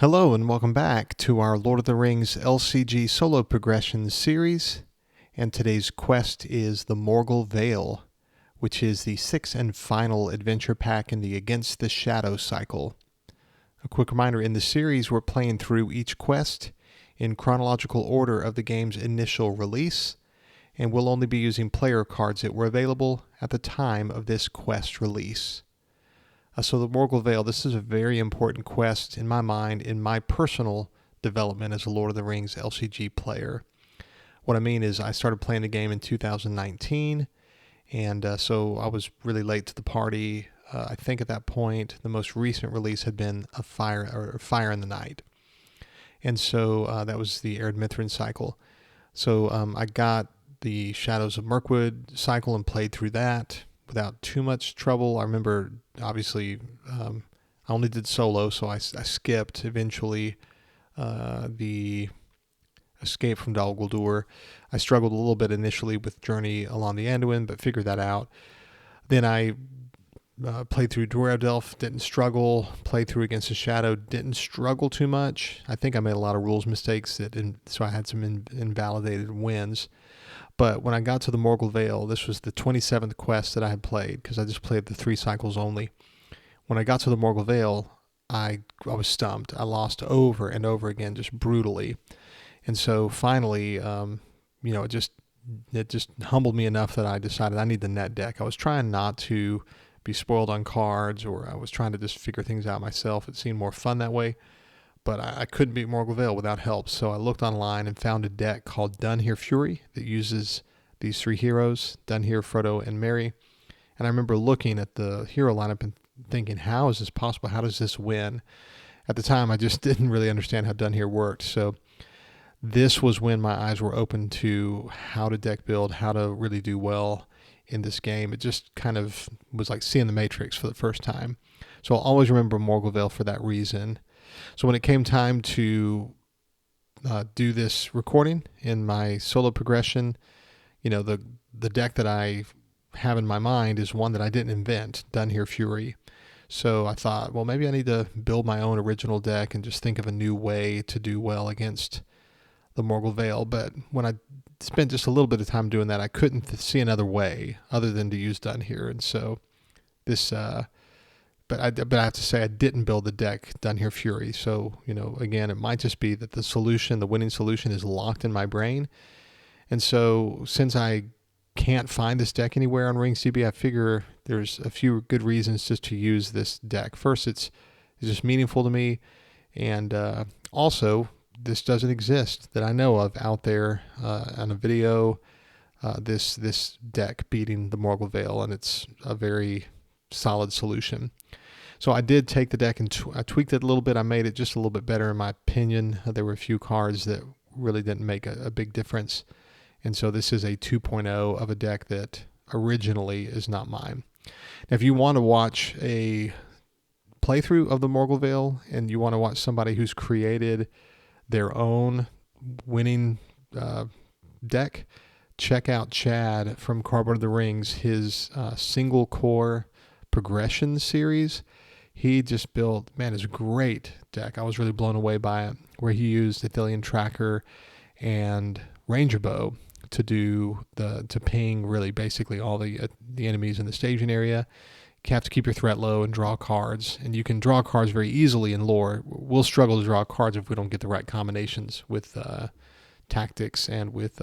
Hello and welcome back to our Lord of the Rings LCG solo progression series, and today's quest is the Morgul Vale, which is the sixth and final adventure pack in the Against the Shadow cycle. A quick reminder, in the series we're playing through each quest in chronological order of the game's initial release, and we'll only be using player cards that were available at the time of this quest release. So the Morgul Vale, this is a very important quest in my mind, in my personal development as a Lord of the Rings LCG player. What I mean is I started playing the game in 2019, and so I was really late to the party. I think at that point, the most recent release had been Fire in the Night. And so that was the Arid Mithrin cycle. So I got the Shadows of Mirkwood cycle and played through that without too much trouble. I remember, obviously, I only did solo, so I skipped eventually the Escape from Dol Guldur. I struggled a little bit initially with Journey along the Anduin, but figured that out. Then I played through Dwareldelf, didn't struggle. Played through Against the Shadow, didn't struggle too much. I think I made a lot of rules mistakes, so I had some invalidated wins. But when I got to the Morgul Vale, this was the 27th quest that I had played, because I just played the 3 cycles only. When I got to the Morgul Vale, I was stumped. I lost over and over again, just brutally. And so finally, it just humbled me enough that I decided I need the net deck. I was trying not to be spoiled on cards, or I was trying to just figure things out myself. It seemed more fun that way. But I couldn't beat Morgul Vale without help, so I looked online and found a deck called Dunhere Fury that uses these 3 heroes, Dunhere, Frodo, and Merry. And I remember looking at the hero lineup and thinking, how is this possible? How does this win? At the time, I just didn't really understand how Dunhere worked. So this was when my eyes were open to how to deck build, how to really do well in this game. It just kind of was like seeing the Matrix for the first time. So I'll always remember Morgul Vale for that reason. So when it came time to do this recording in my solo progression, the deck that I have in my mind is one that I didn't invent, Dunhere Fury. So I thought, well, maybe I need to build my own original deck and just think of a new way to do well against the Morgul Vale. But when I spent just a little bit of time doing that, I couldn't see another way other than to use Dunhere. And so this... But I have to say I didn't build the deck Dunhere Fury. So, again, it might just be that the winning solution is locked in my brain. And so since I can't find this deck anywhere on RingsDB, I figure there's a few good reasons just to use this deck. First, it's just meaningful to me. And also, this doesn't exist that I know of out there on a video, this deck beating the Morgul Vale, and it's a very solid solution. So I did take the deck and I tweaked it a little bit. I made it just a little bit better in my opinion. There were a few cards that really didn't make a big difference. And so this is a 2.0 of a deck that originally is not mine. Now, if you want to watch a playthrough of the Morgul Vale and you want to watch somebody who's created their own winning deck, check out Chad from Cardboard of the Rings, his single core progression series. He just built, his great deck. I was really blown away by it, where he used Athelian Tracker and Ranger Bow to ping really basically all the enemies in the staging area. You have to keep your threat low and draw cards, and you can draw cards very easily in lore. We'll struggle to draw cards if we don't get the right combinations with tactics and with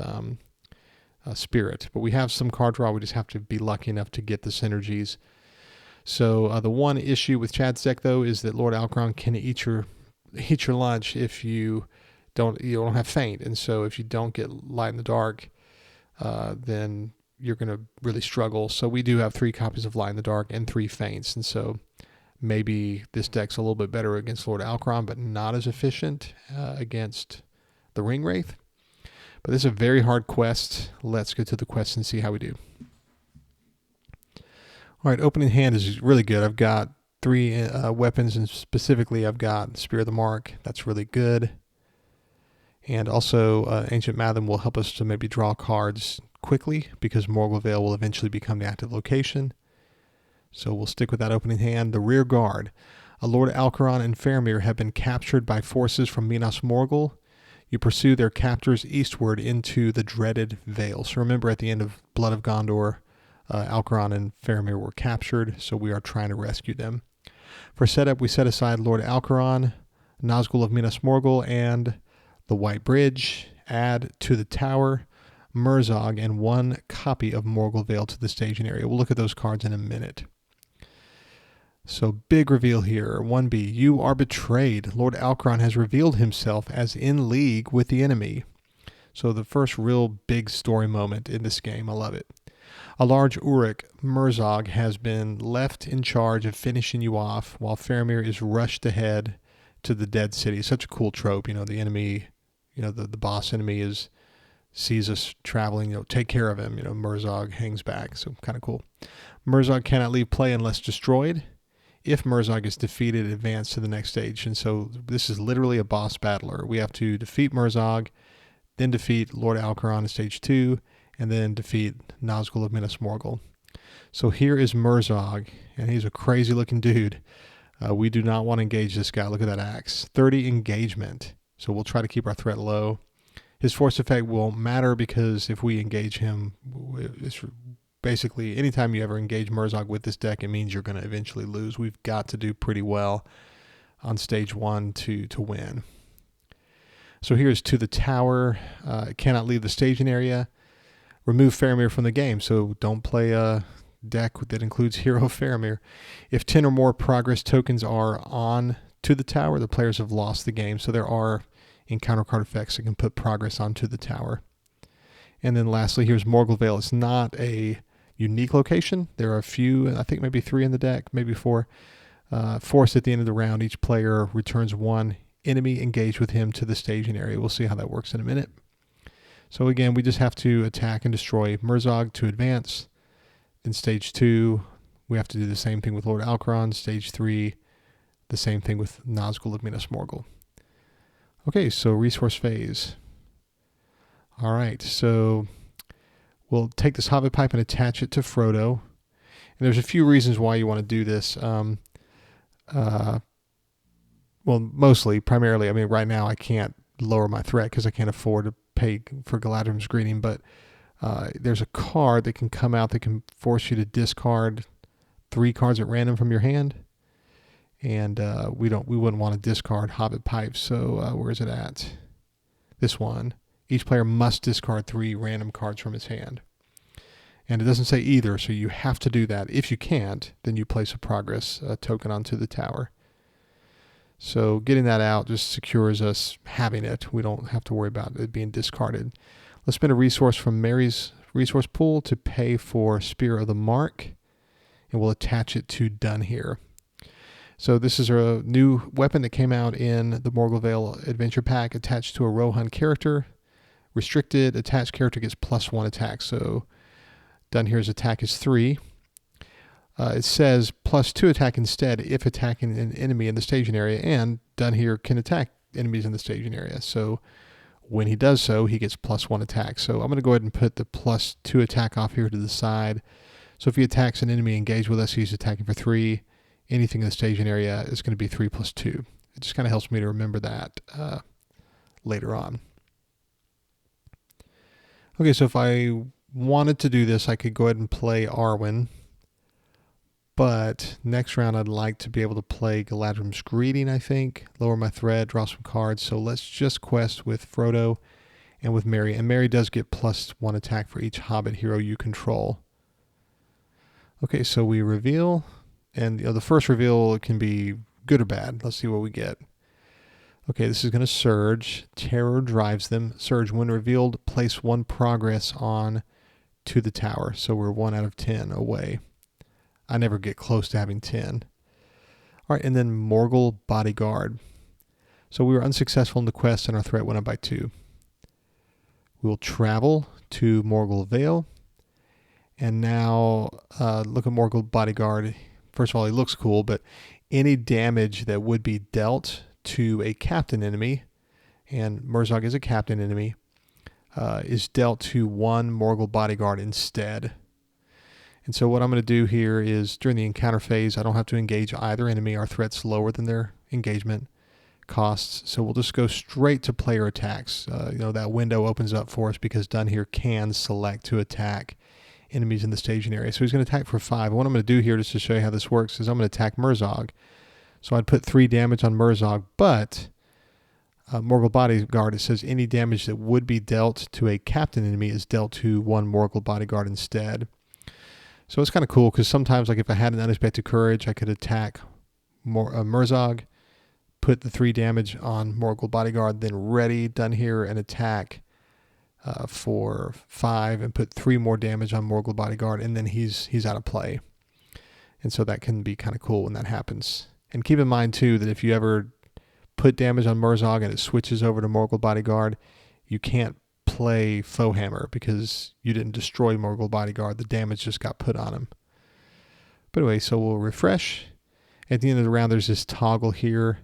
spirit. But we have some card draw. We just have to be lucky enough to get the synergies. So the one issue with Chad's deck, though, is that Lord Alcron can eat your lunch if you don't have Feint. And so if you don't get Light in the Dark, then you're going to really struggle. So we do have 3 copies of Light in the Dark and 3 Feints. And so maybe this deck's a little bit better against Lord Alcron, but not as efficient against the Ringwraith. But this is a very hard quest. Let's get to the quest and see how we do. All right, opening hand is really good. I've got 3 weapons, and specifically I've got Spear of the Mark. That's really good. And also Ancient Matham will help us to maybe draw cards quickly, because Morgul Vale will eventually become the active location. So we'll stick with that opening hand. The rear guard. Lord Alcaron and Faramir have been captured by forces from Minas Morgul. You pursue their captors eastward into the dreaded Vale. So remember, at the end of Blood of Gondor, Alcaron and Faramir were captured, so we are trying to rescue them. For setup, we set aside Lord Alcaron, Nazgul of Minas Morgul, and the White Bridge. Add to the tower Murzog and 1 copy of Morgul Vale to the staging area. We'll look at those cards in a minute. So big reveal here. 1B, you are betrayed. Lord Alcaron has revealed himself as in league with the enemy. So the first real big story moment in this game. I love it. A large Uruk, Murzog, has been left in charge of finishing you off while Faramir is rushed ahead to the dead city. Such a cool trope. You know, the enemy, the boss enemy sees us traveling, take care of him. Murzog hangs back. So kind of cool. Murzog cannot leave play unless destroyed. If Murzog is defeated, advance to the next stage. And so this is literally a boss battler. We have to defeat Murzog, then defeat Lord Alcaron in stage 2, and then defeat Nazgul of Minas Morgul. So here is Murzog, and he's a crazy looking dude. We do not want to engage this guy. Look at that axe. 30 engagement. So we'll try to keep our threat low. His force effect won't matter because if we engage him, it's basically, anytime you ever engage Murzog with this deck, it means you're going to eventually lose. We've got to do pretty well on stage 1 to win. So here's to the tower. Cannot leave the staging area. Remove Faramir from the game, so don't play a deck that includes Hero Faramir. If 10 or more progress tokens are on to the tower, the players have lost the game. So there are encounter card effects that can put progress onto the tower. And then lastly, here's Morgul Vale. It's not a unique location. There are a few, I think maybe 3 in the deck, maybe 4. Forced at the end of the round, each player returns 1 enemy engaged with him to the staging area. We'll see how that works in a minute. So again, we just have to attack and destroy Murzog to advance. Then stage 2, we have to do the same thing with Lord Alcaron. Stage 3, the same thing with Nazgul of Minas Morgul. Okay, so resource phase. All right, so we'll take this Hobbit pipe and attach it to Frodo. And there's a few reasons why you want to do this. Well, primarily, right now I can't lower my threat because I can't afford to pay for Galadrim's Greeting, but there's a card that can come out that can force you to discard 3 cards at random from your hand. And we wouldn't want to discard Hobbit Pipe, so where is it at? This one. Each player must discard 3 random cards from his hand. And it doesn't say either, so you have to do that. If you can't, then you place a progress token onto the tower. So getting that out just secures us having it. We don't have to worry about it being discarded. Let's spend a resource from Mary's resource pool to pay for Spear of the Mark, and we'll attach it to Done Here. So this is a new weapon that came out in the Morgul Vale Adventure Pack, attached to a Rohan character. Restricted, attached character gets +1 attack. So Done Here's attack is 3. It says +2 attack instead if attacking an enemy in the staging area, and Done Here can attack enemies in the staging area. So when he does so, he gets +1 attack. So I'm going to go ahead and put the +2 attack off here to the side. So if he attacks an enemy engaged with us, he's attacking for 3. Anything in the staging area is going to be 3 + 2. It just kind of helps me to remember that later on. Okay, so if I wanted to do this, I could go ahead and play Arwen. But next round, I'd like to be able to play Galadrim's Greeting, I think. Lower my threat, draw some cards. So let's just quest with Frodo and with Merry. And Merry does get +1 attack for each Hobbit hero you control. Okay, so we reveal. And the first reveal can be good or bad. Let's see what we get. Okay, this is going to Surge. Terror drives them. Surge, when revealed, place 1 progress on to the tower. So we're 1 out of 10 away. I never get close to having 10. All right, and then Morgul Bodyguard. So we were unsuccessful in the quest and our threat went up by 2. We will travel to Morgul Vale. And now look at Morgul Bodyguard. First of all, he looks cool, but any damage that would be dealt to a captain enemy, and Murzog is a captain enemy, is dealt to 1 Morgul Bodyguard instead. And so what I'm going to do here is during the encounter phase, I don't have to engage either enemy. Our threat's lower than their engagement costs. So we'll just go straight to player attacks. That window opens up for us because done here can select to attack enemies in the staging area. So he's going to attack for 5. What I'm going to do here just to show you how this works is I'm going to attack Murzog. So I'd put 3 damage on Murzog, but Morgul Bodyguard, it says any damage that would be dealt to a captain enemy is dealt to one Morgul Bodyguard instead. So it's kind of cool because sometimes, like if I had an unexpected courage, I could attack Murzog, put the 3 damage on Morgul Bodyguard, then ready, done here, and attack for 5 and put 3 more damage on Morgul Bodyguard, and then he's out of play. And so that can be kind of cool when that happens. And keep in mind too that if you ever put damage on Murzog and it switches over to Morgul Bodyguard, you can't play Foe Hammer because you didn't destroy Morgul Bodyguard. The damage just got put on him. But anyway, so we'll refresh. At the end of the round, there's this toggle here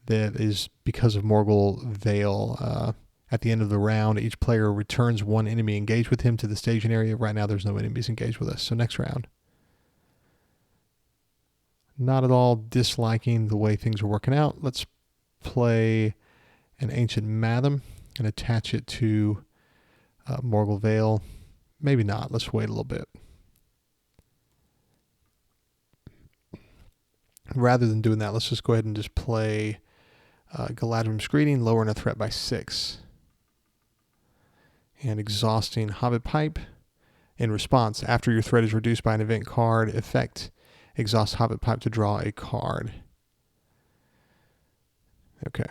that is because of Morgul Vale. At the end of the round, each player returns 1 enemy engaged with him to the staging area. Right now, there's no enemies engaged with us. So next round. Not at all disliking the way things are working out. Let's play an Ancient Matham and attach it to Morgul Vale. Maybe not. Let's wait a little bit. Rather than doing that, let's just go ahead and just play Galadrim's Greeting, lowering a threat by 6. And Exhausting Hobbit Pipe. In response, after your threat is reduced by an event card, effect Exhaust Hobbit Pipe to draw a card. Okay.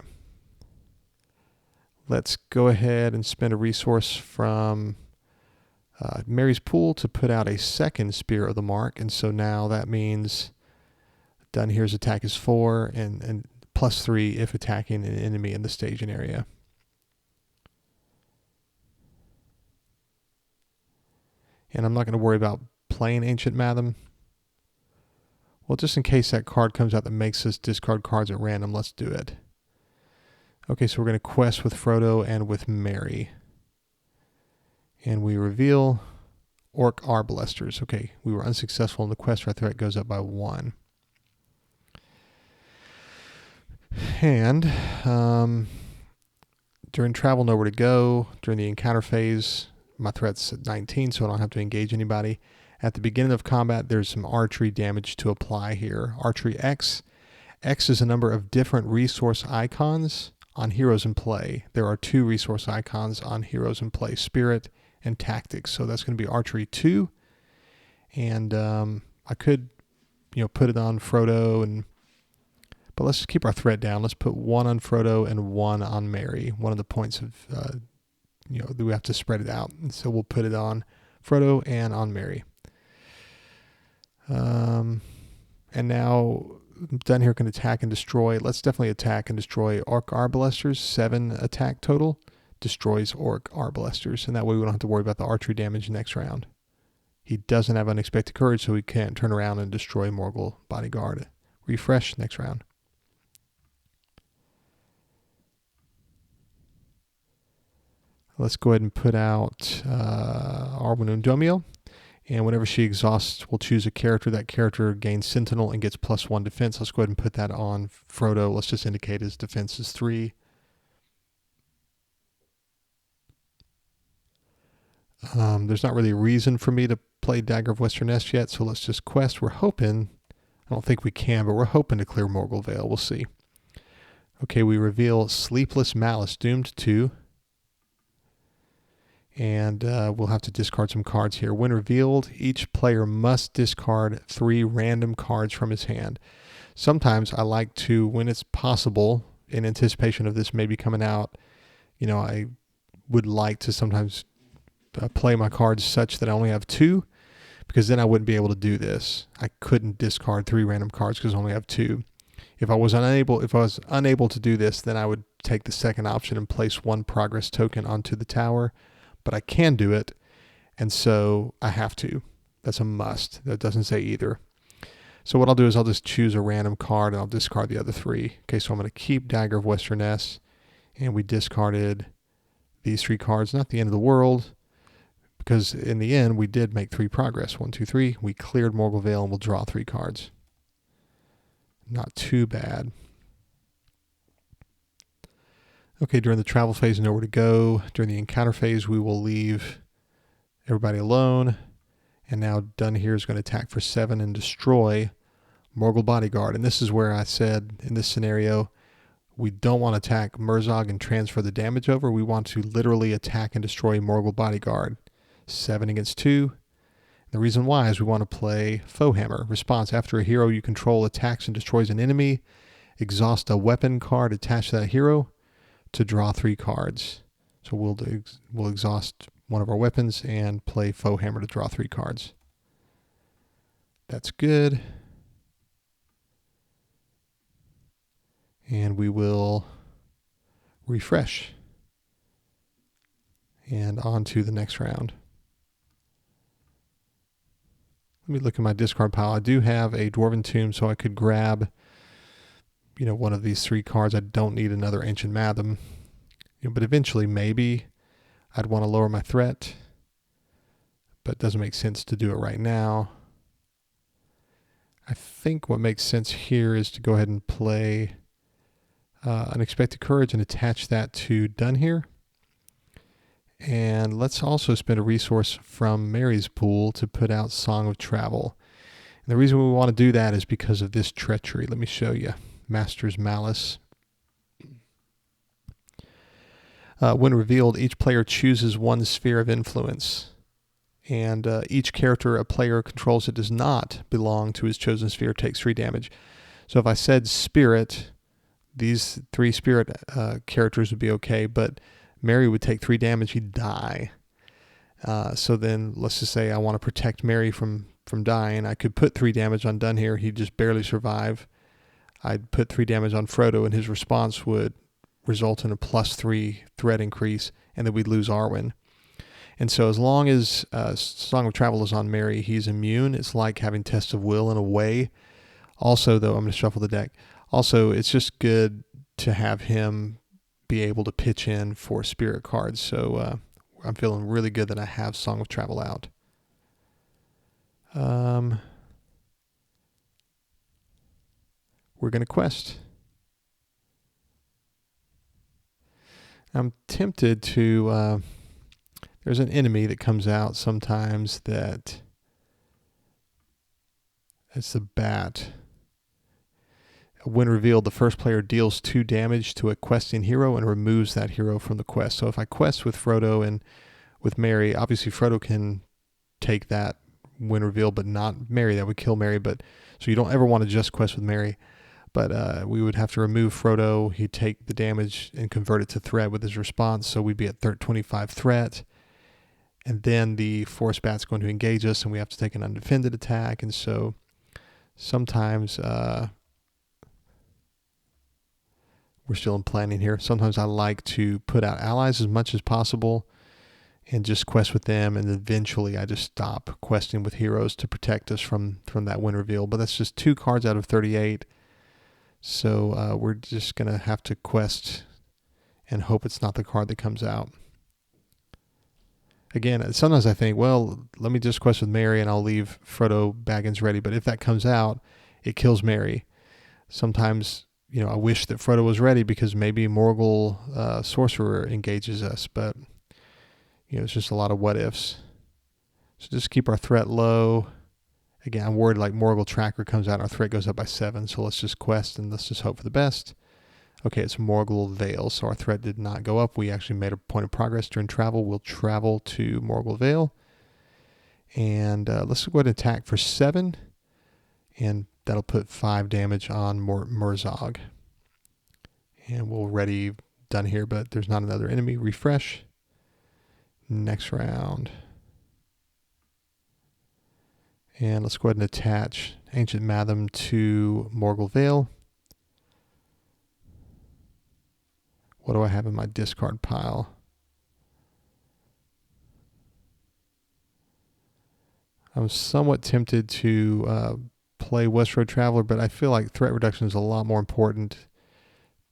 Let's go ahead and spend a resource from Mary's Pool to put out a second Spear of the Mark. And so now that means done here's attack is 4 and +3 if attacking an enemy in the staging area. And I'm not going to worry about playing Ancient Matham. Well, just in case that card comes out that makes us discard cards at random, let's do it. Okay, so we're going to quest with Frodo and with Mary. And we reveal Orc Arbalesters. Okay, we were unsuccessful in the quest. Our threat goes up by 1. And during travel, nowhere to go. During the encounter phase, my threat's at 19, so I don't have to engage anybody. At the beginning of combat, there's some archery damage to apply here. Archery X. X is a number of different resource icons on heroes in play. There are 2 resource icons on heroes in play, Spirit and Tactics. So that's going to be Archery 2. And I could, put it on Frodo, but let's keep our threat down. Let's put 1 on Frodo and 1 on Mary. One of the points of, we have to spread it out. And so we'll put it on Frodo and on Mary. And now done here can attack and destroy. Let's definitely attack and destroy Orc Arbalesters. 7 attack total destroys Orc Arbalesters. And that way we don't have to worry about the archery damage next round. He doesn't have unexpected courage, so he can't turn around and destroy Morgul Bodyguard. Refresh next round. Let's go ahead and put out Arwen Undomiel. And whenever she exhausts, we'll choose a character. That character gains Sentinel and gets +1 defense. Let's go ahead and put that on Frodo. Let's just indicate his defense is 3. There's not really a reason for me to play Dagger of Westernest yet, so let's just quest. We're hoping, I don't think we can, but we're hoping to clear Morgul Vale. We'll see. Okay, we reveal Sleepless Malice, doomed 2. And we'll have to discard some cards here. When revealed, each player must discard 3 random cards from his hand. Sometimes I like to, when it's possible, in anticipation of this maybe coming out, I would like to sometimes play my cards such that I only have 2, because then I wouldn't be able to do this. I couldn't discard 3 random cards because I only have 2. If I was unable to do this, then I would take the second option and place 1 progress token onto the tower. But I can do it, and so I have to. That's a must. That doesn't say either. So what I'll do is I'll just choose a random card, and I'll discard the other 3. Okay, so I'm going to keep Dagger of Westernest, and we discarded these 3 cards. Not the end of the world, because in the end, we did make 3 progress. 1, 2, 3. We cleared Morgul Vale, and we'll draw 3 cards. Not too bad. Okay, during the travel phase, nowhere to go. During the encounter phase, we will leave everybody alone. And now Done here is going to attack for 7 and destroy Morgul Bodyguard. And this is where I said, in this scenario, we don't want to attack Murzog and transfer the damage over. We want to literally attack and destroy Morgul Bodyguard. 7 against 2. The reason why is we want to play Foe Hammer. Response: after a hero you control attacks and destroys an enemy, exhaust a weapon card attached to that hero to draw 3 cards. So we'll exhaust one of our weapons and play Foe Hammer to draw 3 cards. That's good. And we will refresh. And on to the next round. Let me look at my discard pile. I do have a Dwarven Tomb, so I could grab, one of these 3 cards. I don't need another Ancient Matham. But eventually, maybe I'd want to lower my threat. But it doesn't make sense to do it right now. I think what makes sense here is to go ahead and play Unexpected Courage and attach that to Done here. And let's also spend a resource from Mary's pool to put out Song of Travel. And the reason we want to do that is because of this treachery. Let me show you. Master's Malice. When revealed, each player chooses 1 sphere of influence. And each character a player controls that does not belong to his chosen sphere takes 3 damage. So if I said Spirit, these 3 Spirit characters would be okay, but Mary would take 3 damage, he'd die. So then let's just say I want to protect Mary from dying. I could put 3 damage on Done here. He'd just barely survive. I'd put 3 damage on Frodo, and his response would result in a +3 threat increase, and then we'd lose Arwen. And so as long as Song of Travel is on Mary, he's immune. It's like having Test of Will in a way. Also, though, I'm going to shuffle the deck. Also, it's just good to have him be able to pitch in for spirit cards. So I'm feeling really good that I have Song of Travel out. We're going to quest. I'm tempted to... there's an enemy that comes out sometimes that... It's the bat. When revealed, the first player deals 2 damage to a questing hero and removes that hero from the quest. So if I quest with Frodo and with Mary, obviously Frodo can take that when revealed, but not Mary. That would kill Mary. But so you don't ever want to just quest with Mary. But we would have to remove Frodo. He'd take the damage and convert it to threat with his response. So we'd be at 25 threat. And then the force bat's going to engage us, and we have to take an undefended attack. And so sometimes... we're still in planning here. Sometimes I like to put out allies as much as possible and just quest with them, and eventually I just stop questing with heroes to protect us from that win reveal. But that's just 2 cards out of 38. So we're just going to have to quest and hope it's not the card that comes out. Again, sometimes I think, well, let me just quest with Mary and I'll leave Frodo Baggins ready. But if that comes out, it kills Mary. Sometimes... I wish that Frodo was ready because maybe Morgul Sorcerer engages us, but, it's just a lot of what ifs. So just keep our threat low. Again, I'm worried like Morgul Tracker comes out and our threat goes up by 7, so let's just quest and let's just hope for the best. Okay, it's Morgul Vale, so our threat did not go up. We actually made a point of progress during travel. We'll travel to Morgul Vale. And let's go ahead and attack for 7. And that'll put 5 damage on Murzog. And we'll ready Done here, but there's not another enemy. Refresh. Next round. And let's go ahead and attach Ancient Matham to Morgul Vale. What do I have in my discard pile? I'm somewhat tempted to play Westroad Traveler, but I feel like threat reduction is a lot more important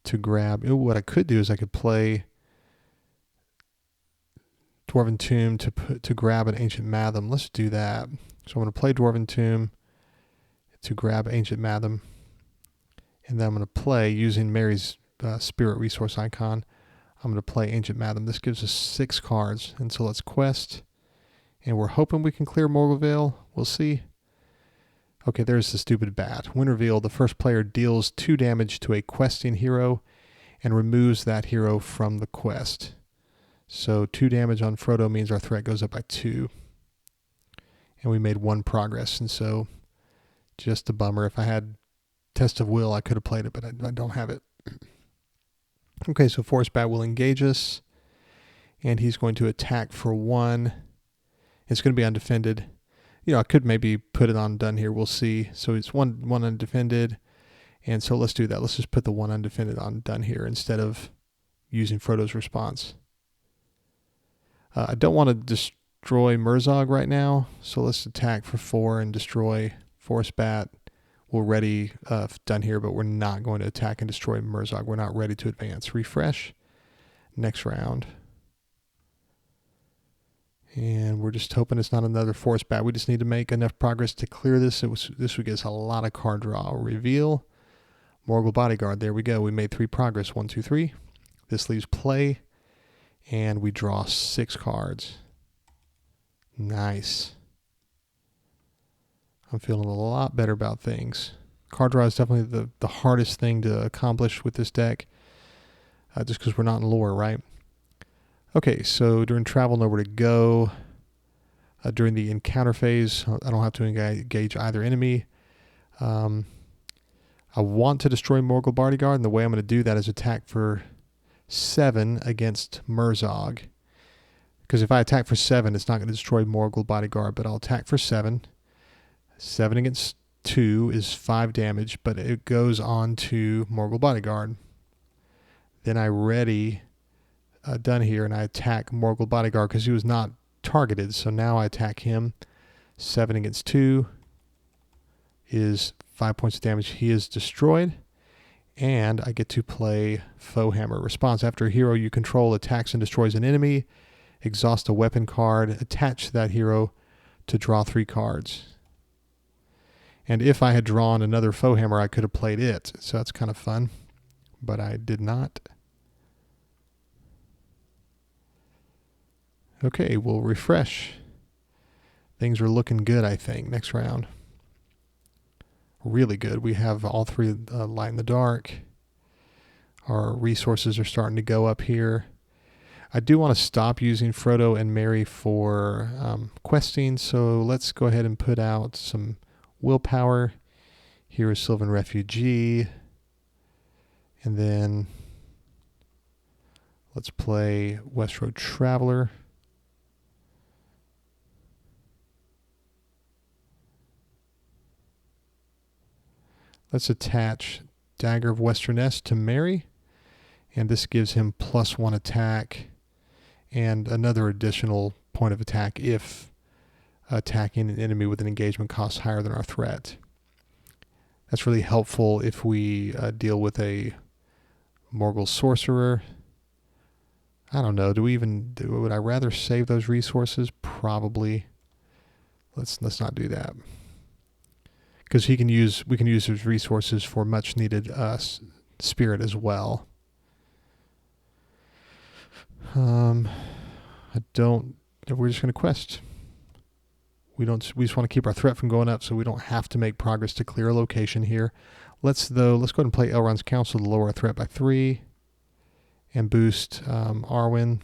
to grab. What I could do is I could play Dwarven Tomb to grab an Ancient Matham. Let's do that. So I'm going to play Dwarven Tomb to grab Ancient Matham. And then I'm going to play, using Mary's Spirit resource icon, I'm going to play Ancient Matham. This gives us 6 cards. And so let's quest. And we're hoping we can clear Morgul Vale. We'll see. Okay, there's the stupid bat. When revealed, the first player deals 2 damage to a questing hero and removes that hero from the quest. So 2 damage on Frodo means our threat goes up by 2. And we made 1 progress. And so just a bummer. If I had Test of Will, I could have played it, but I don't have it. Okay, so Forest Bat will engage us. And he's going to attack for 1. It's going to be undefended. You know, I could maybe put it on done here. We'll see. So it's one undefended. And so let's do that. Let's just put the 1 undefended on done here instead of using Frodo's response. I don't want to destroy Murzog right now. So let's attack for 4 and destroy Forest Bat. We're ready, done here, but we're not going to attack and destroy Murzog. We're not ready to advance. Refresh. Next round. And we're just hoping it's not another Forest Bat. We just need to make enough progress to clear this. This would give us a lot of card draw. Reveal. Morgul Bodyguard. There we go. We made 3 progress. 1, 2, 3. This leaves play. And we draw 6 cards. Nice. I'm feeling a lot better about things. Card draw is definitely the hardest thing to accomplish with this deck. Just because we're not in lore, right? Okay, so during travel, nowhere to go. During the encounter phase, I don't have to engage either enemy. I want to destroy Morgul Bodyguard, and the way I'm going to do that is attack for 7 against Murzog. Because if I attack for 7, it's not going to destroy Morgul Bodyguard, but I'll attack for 7. 7 against 2 is 5 damage, but it goes on to Morgul Bodyguard. Then I ready, done here, and I attack Morgul Bodyguard because he was not targeted. So now I attack him. 7 against 2 is 5 points of damage. He is destroyed. And I get to play Foe Hammer. Response: after a hero you control attacks and destroys an enemy, exhaust a weapon card, attach that hero to draw 3 cards. And if I had drawn another Foe Hammer, I could have played it. So that's kind of fun. But I did not. Okay, we'll refresh. Things are looking good, I think. Next round. Really good. We have all 3 light in the dark. Our resources are starting to go up here. I do want to stop using Frodo and Merry for questing, so let's go ahead and put out some willpower. Here is Sylvan Refugee. And then let's play Westroad Traveler. Let's attach Dagger of Westerness to Merry. And this gives him +1 attack and another additional point of attack if attacking an enemy with an engagement cost higher than our threat. That's really helpful if we deal with a Morgul Sorcerer. I don't know. Would I rather save those resources? Probably. Let's not do that. Because we can use his resources for much needed spirit as well. We're just going to quest. We just want to keep our threat from going up so we don't have to make progress to clear a location here. Let's go ahead and play Elrond's Council to lower our threat by 3 and boost Arwen.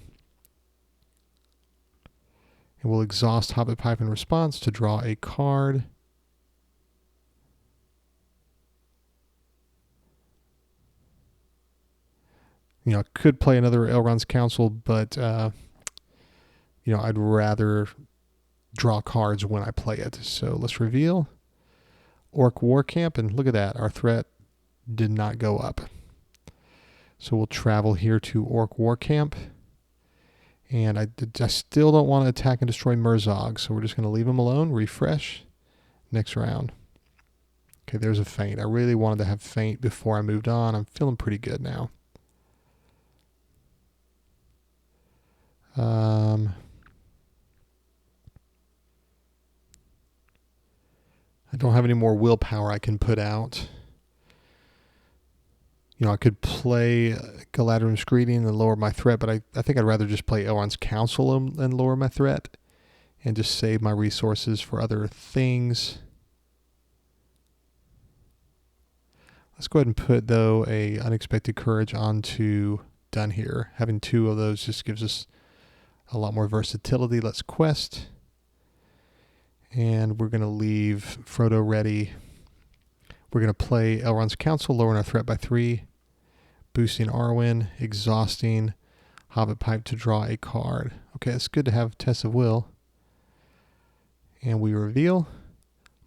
And we'll exhaust Hobbit Pipe in response to draw a card. You know, I could play another Elrond's Council, but, you know, I'd rather draw cards when I play it. So let's reveal Orc War Camp, and look at that. Our threat did not go up. So we'll travel here to Orc War Camp. And I still don't want to attack and destroy Murzog, so we're just going to leave him alone. Refresh. Next round. Okay, there's a feint. I really wanted to have feint before I moved on. I'm feeling pretty good now. don't have any more willpower I can put out. You know, I could play Galadrim's Greeting and lower my threat, but I think I'd rather just play Elrond's Counsel and lower my threat and just save my resources for other things. Let's go ahead and put, though, a Unexpected Courage onto Done here. Having 2 of those just gives us a lot more versatility. Let's quest. And we're going to leave Frodo ready. We're going to play Elrond's Counsel, lowering our threat by 3. Boosting Arwen, exhausting Hobbit Pipe to draw a card. Okay, it's good to have Test of Will. And we reveal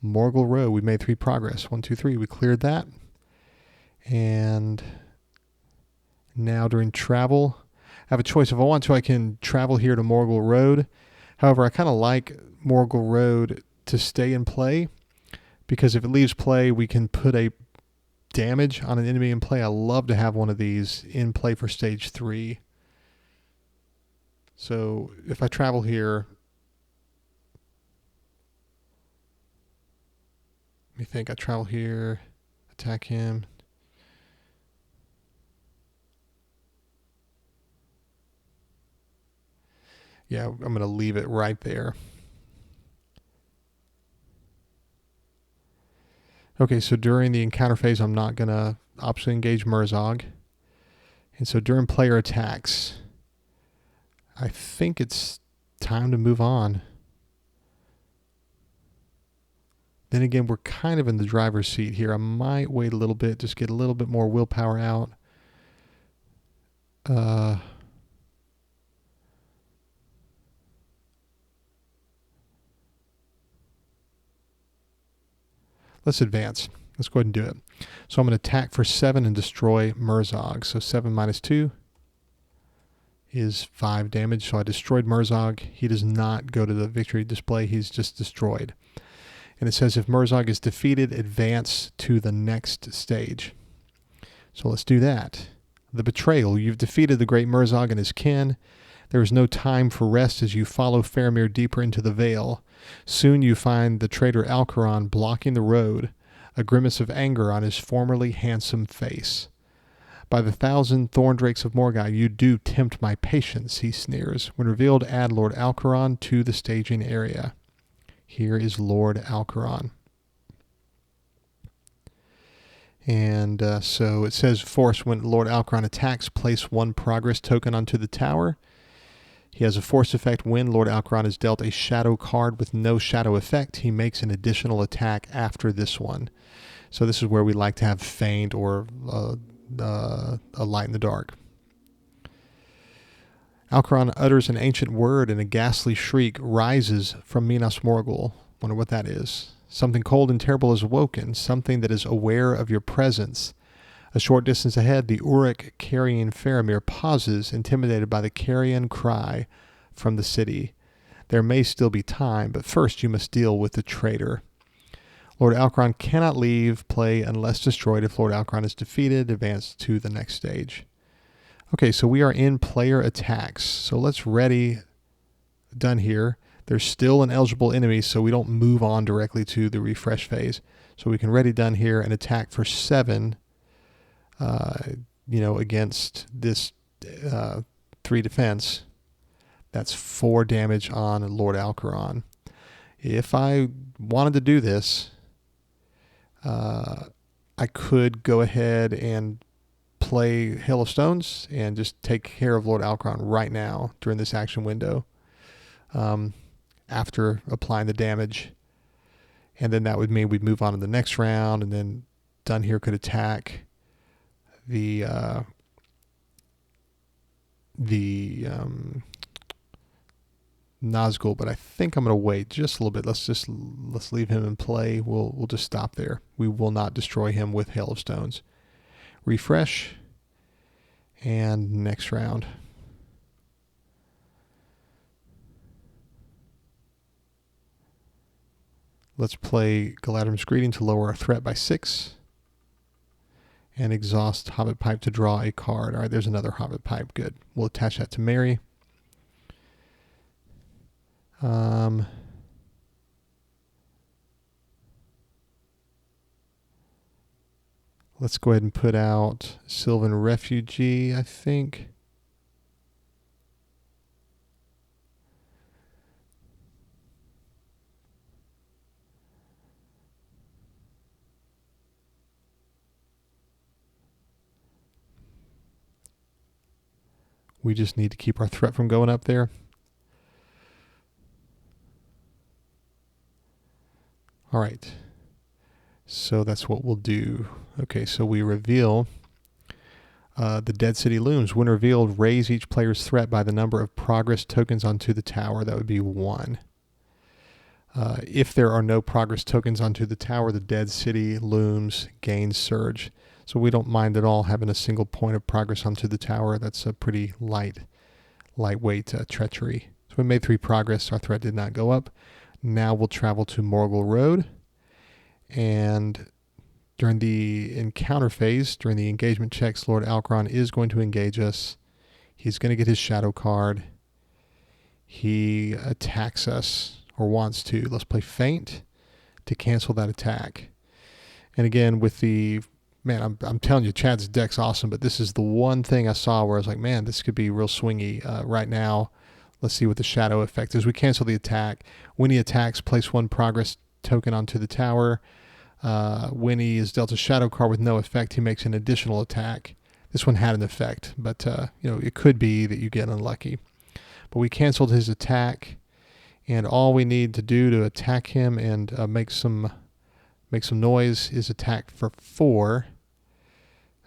Morgul Road. We made 3 progress. 1, 2, 3. We cleared that. And now during travel, I have a choice. If I want to, I can travel here to Morgul Road. However, I kind of like Morgul Road to stay in play, because if it leaves play, we can put a damage on an enemy in play. I love to have one of these in play for stage 3. So if I travel here, let me think. I travel here, attack him. Yeah, I'm going to leave it right there. Okay, so during the encounter phase, I'm not going to optionally engage Murzog. And so during player attacks, I think it's time to move on. Then again, we're kind of in the driver's seat here. I might wait a little bit, just get a little bit more willpower out. Let's advance. Let's go ahead and do it. So I'm going to attack for 7 and destroy Murzog. So 7 minus 2 is 5 damage. So I destroyed Murzog. He does not go to the victory display. He's just destroyed. And it says if Murzog is defeated, advance to the next stage. So let's do that. The Betrayal. You've defeated the great Murzog and his kin. There is no time for rest as you follow Faramir deeper into the Vale. Soon you find the traitor Alcaron blocking the road, a grimace of anger on his formerly handsome face. By the 1,000 Thorndrakes of Morgul, you do tempt my patience, he sneers. When revealed, add Lord Alcaron to the staging area. Here is Lord Alcaron. And so it says, force, when Lord Alcaron attacks, place 1 progress token onto the tower. He has a force effect when Lord Alcaron is dealt a shadow card with no shadow effect. He makes an additional attack after this one. So this is where we like to have feint or a light in the dark. Alcaron utters an ancient word, and a ghastly shriek rises from Minas Morgul. Wonder what that is. Something cold and terrible is awoken, something that is aware of your presence. A short distance ahead, the Uruk carrying Faramir pauses, intimidated by the carrion cry from the city. There may still be time, but first you must deal with the traitor. Lord Alcaron cannot leave play unless destroyed. If Lord Alcaron is defeated, advance to the next stage. Okay, so we are in player attacks. So let's ready done here. There's still an eligible enemy, so we don't move on directly to the refresh phase. So we can ready done here and attack for 7. Against this 3 defense. That's 4 damage on Lord Alcaron. If I wanted to do this, I could go ahead and play Hail of Stones and just take care of Lord Alcaron right now during this action window after applying the damage. And then that would mean we'd move on to the next round, and then done here could attack the Nazgul, but I think I'm going to wait just a little bit. Let's leave him in play. We'll just stop there. We will not destroy him with Hail of Stones. Refresh, and next round. Let's play Galadrim's Greeting to lower our threat by 6. And exhaust Hobbit Pipe to draw a card. All right, there's another Hobbit Pipe. Good. We'll attach that to Mary. Let's go ahead and put out Sylvan Refugee, I think. We just need to keep our threat from going up there. All right. So that's what we'll do. Okay, so we reveal the Dead City Looms. When revealed, raise each player's threat by the number of progress tokens onto the tower. That would be 1. If there are no progress tokens onto the tower, the Dead City Looms gains surge. So we don't mind at all having a single point of progress onto the tower. That's a pretty lightweight treachery. So we made 3 progress. Our threat did not go up. Now we'll travel to Morgul Road. And during the encounter phase, during the engagement checks, Lord Alcaron is going to engage us. He's going to get his shadow card. He attacks us, or wants to. Let's play Feint to cancel that attack. And again, with the, man, I'm telling you, Chad's deck's awesome, but this is the one thing I saw where I was like, man, this could be real swingy right now. Let's see what the shadow effect is. We cancel the attack. When he attacks, place 1 progress token onto the tower. When he is dealt a shadow card with no effect, he makes an additional attack. This one had an effect, but it could be that you get unlucky. But we canceled his attack, and all we need to do to attack him and make some noise is attack for 4.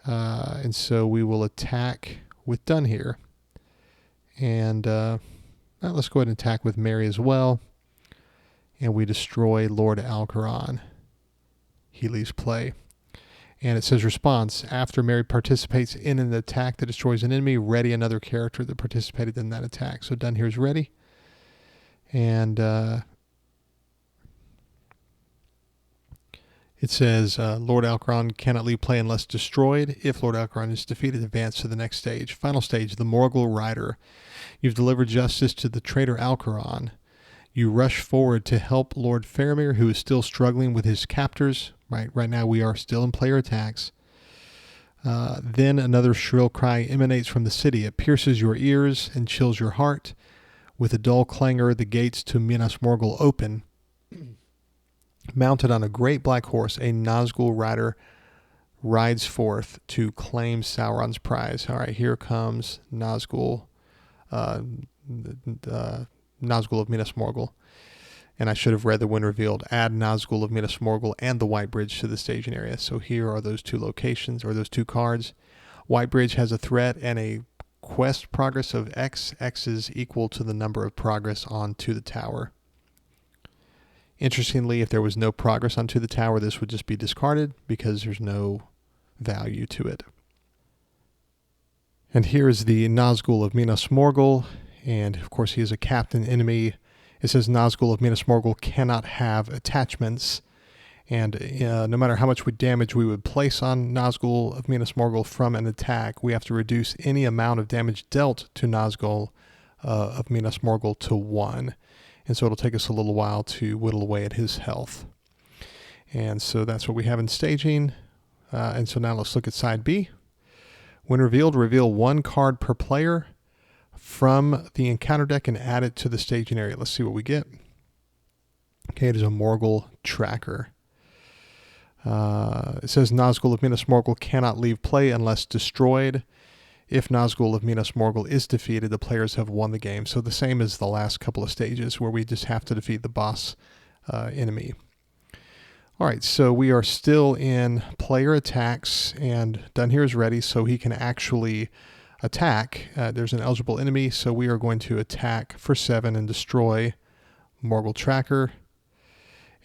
And so we will attack with Done here. And let's go ahead and attack with Mary as well. And we destroy Lord Alcaron. He leaves play. And it says response. After Mary participates in an attack that destroys an enemy, ready another character that participated in that attack. So Done here is ready. And it says Lord Alcaron cannot leave play unless destroyed. If Lord Alcaron is defeated, advance to the next stage. Final stage, the Morgul Rider. You've delivered justice to the traitor Alcaron. You rush forward to help Lord Faramir, who is still struggling with his captors. Right now we are still in player attacks. Then another shrill cry emanates from the city. It pierces your ears and chills your heart. With a dull clangor, the gates to Minas Morgul open. Mounted on a great black horse, a Nazgul rider rides forth to claim Sauron's prize. All right, here comes Nazgul, Nazgul of Minas Morgul. And I should have read the when revealed. Add Nazgul of Minas Morgul and the White Bridge to the staging area. So here are those 2 locations, or those 2 cards. White Bridge has a threat and a quest progress of X. X is equal to the number of progress onto the tower. Interestingly, if there was no progress onto the tower, this would just be discarded because there's no value to it. And here is the Nazgul of Minas Morgul. And of course, he is a captain enemy. It says Nazgul of Minas Morgul cannot have attachments. And no matter how much damage we would place on Nazgul of Minas Morgul from an attack, we have to reduce any amount of damage dealt to Nazgul of Minas Morgul to 1. And so it'll take us a little while to whittle away at his health. And so that's what we have in staging. And so now let's look at side B. When revealed, reveal 1 card per player from the encounter deck and add it to the staging area. Let's see what we get. Okay, it is a Morgul tracker. It says Nazgul of Minas Morgul cannot leave play unless destroyed. If Nazgul of Minas Morgul is defeated, the players have won the game. So the same as the last couple of stages where we just have to defeat the boss enemy. All right, so we are still in player attacks, and Done here is ready, so he can actually attack. There's an eligible enemy, so we are going to attack for 7 and destroy Morgul tracker.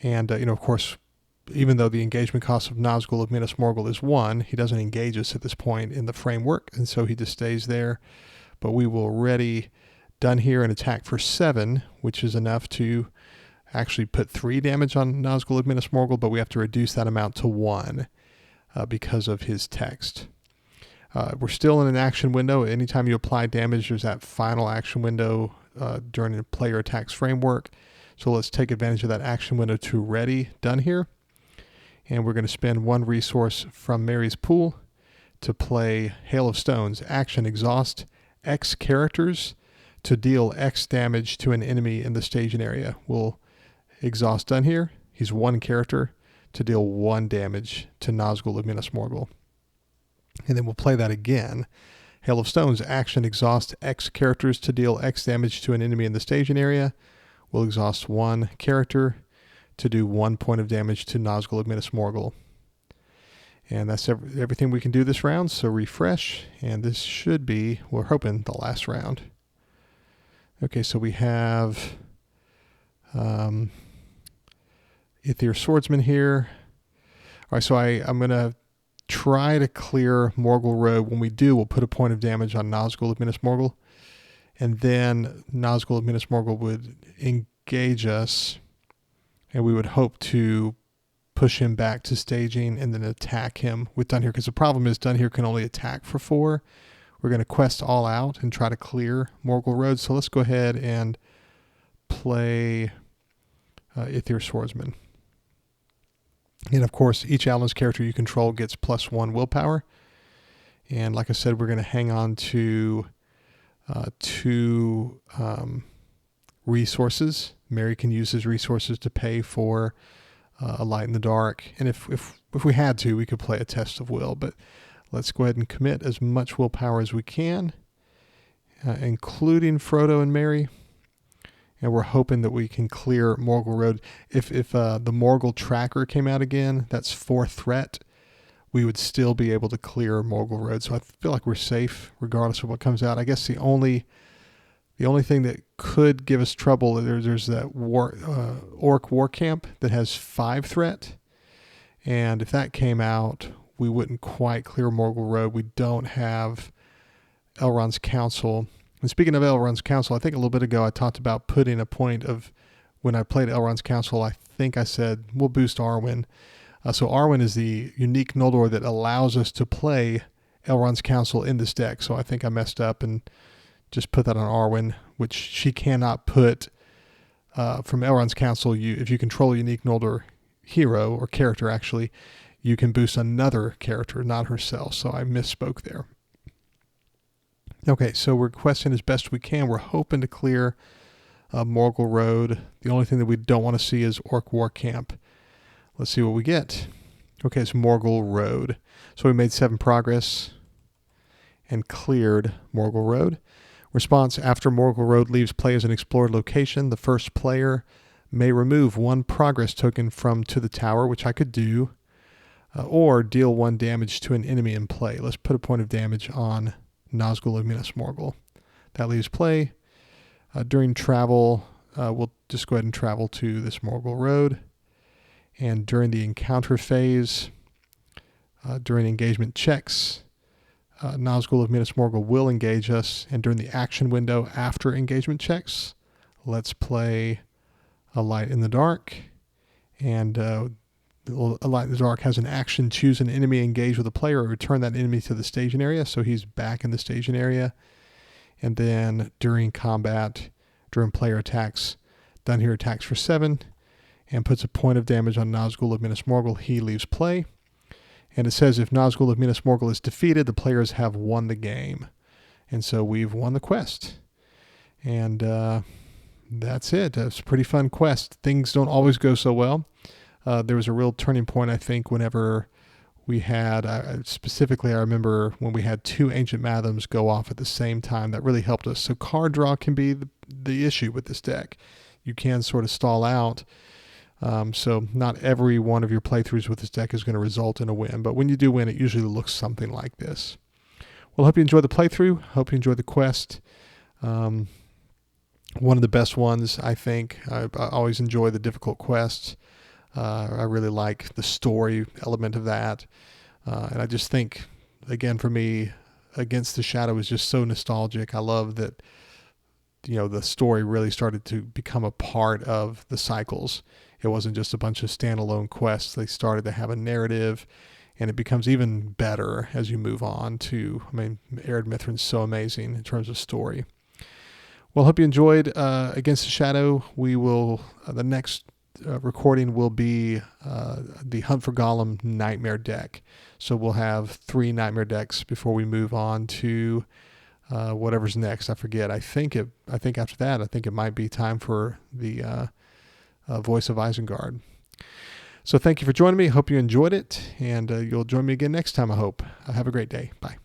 And, of course, even though the engagement cost of Nazgul of Minas Morgul is 1, he doesn't engage us at this point in the framework, and so he just stays there. But we will ready Done here and attack for 7, which is enough to actually put 3 damage on Nazgul of Minas Morgul, but we have to reduce that amount to 1 because of his text. We're still in an action window. Anytime you apply damage, there's that final action window during the player attacks framework. So let's take advantage of that action window to ready Done here. And we're going to spend 1 resource from Mary's pool to play Hail of Stones. Action: exhaust X characters to deal X damage to an enemy in the staging area. We'll exhaust done here. He's 1 character to deal 1 damage to Nazgul of Minas Morgul. And then we'll play that again. Hail of Stones. Action: exhaust X characters to deal X damage to an enemy in the staging area. We'll exhaust 1 character to do 1 point of damage to Nazgul of Minas Morgul. And that's everything we can do this round, so refresh, and this should be, we're hoping, the last round. Okay, so we have Aether Swordsman here. All right, so I'm going to try to clear Morgul Road. When we do, we'll put a point of damage on Nazgul of Minas Morgul, and then Nazgul of Minas Morgul would engage us, and we would hope to push him back to staging and then attack him with Done Here, because the problem is Done Here can only attack for 4. We're going to quest all out and try to clear Morgul Road. So let's go ahead and play Aether Swordsman. And of course, each Allen's character you control gets +1 willpower. And like I said, we're going to hang on to 2 resources. Mary can use his resources to pay for a light in the dark. And if we had to, we could play a test of will. But let's go ahead and commit as much willpower as we can, including Frodo and Mary. And we're hoping that we can clear Morgul Road. If the Morgul tracker came out again, that's 4th threat, we would still be able to clear Morgul Road. So I feel like we're safe regardless of what comes out. I guess the only thing that could give us trouble, there's that Orc War Camp that has 5 threat. And if that came out, we wouldn't quite clear Morgul Road. We don't have Elrond's Council. And speaking of Elrond's Council, I think a little bit ago I talked about putting a point of, when I played Elrond's Council, I think I said we'll boost Arwen. So Arwen is the unique Noldor that allows us to play Elrond's Council in this deck. So I think I messed up and just put that on Arwen, which she cannot put from Elrond's Council. If you control a unique Noldor hero, or character actually, you can boost another character, not herself. So I misspoke there. Okay, so we're questing as best we can. We're hoping to clear Morgul Road. The only thing that we don't want to see is Orc War Camp. Let's see what we get. Okay, it's Morgul Road. So we made 7 progress and cleared Morgul Road. Response: after Morgul Road leaves play as an explored location, the first player may remove 1 progress token from To the Tower, which I could do, or deal 1 damage to an enemy in play. Let's put a point of damage on Nazgul of Minas Morgul. That leaves play. During travel, we'll just go ahead and travel to this Morgul Road. And during the encounter phase, during engagement checks, Nazgul of Minas Morgul will engage us. And during the action window after engagement checks, let's play a Light in the Dark. And a Light in the Dark has an action: choose an enemy, engage with a player, or return that enemy to the staging area. So he's back in the staging area. And then during combat, during player attacks, Done Here attacks for 7 and puts a point of damage on Nazgul of Minas Morgul. He leaves play. And it says if Nazgul of Minas Morgul is defeated, the players have won the game. And so we've won the quest. And that's it. It's a pretty fun quest. Things don't always go so well. There was a real turning point, I think, whenever we had, specifically I remember when we had 2 Ancient Mathams go off at the same time. That really helped us. So card draw can be the issue with this deck. You can sort of stall out. So not every one of your playthroughs with this deck is going to result in a win. But when you do win, it usually looks something like this. Well, I hope you enjoyed the playthrough. Hope you enjoyed the quest. One of the best ones, I think. I always enjoy the difficult quests. I really like the story element of that. And I just think, again, for me, Against the Shadow is just so nostalgic. I love that, the story really started to become a part of the cycles. It wasn't just a bunch of standalone quests. They started to have a narrative, and it becomes even better as you move on to, Ered Mithrin's so amazing in terms of story. Well, hope you enjoyed Against the Shadow. We will, the next recording will be the Hunt for Golem Nightmare deck. So we'll have 3 Nightmare decks before we move on to whatever's next. I forget. I think after that, I think it might be time for the Voice of Isengard. So thank you for joining me. Hope you enjoyed it, and you'll join me again next time, I hope. Have a great day. Bye.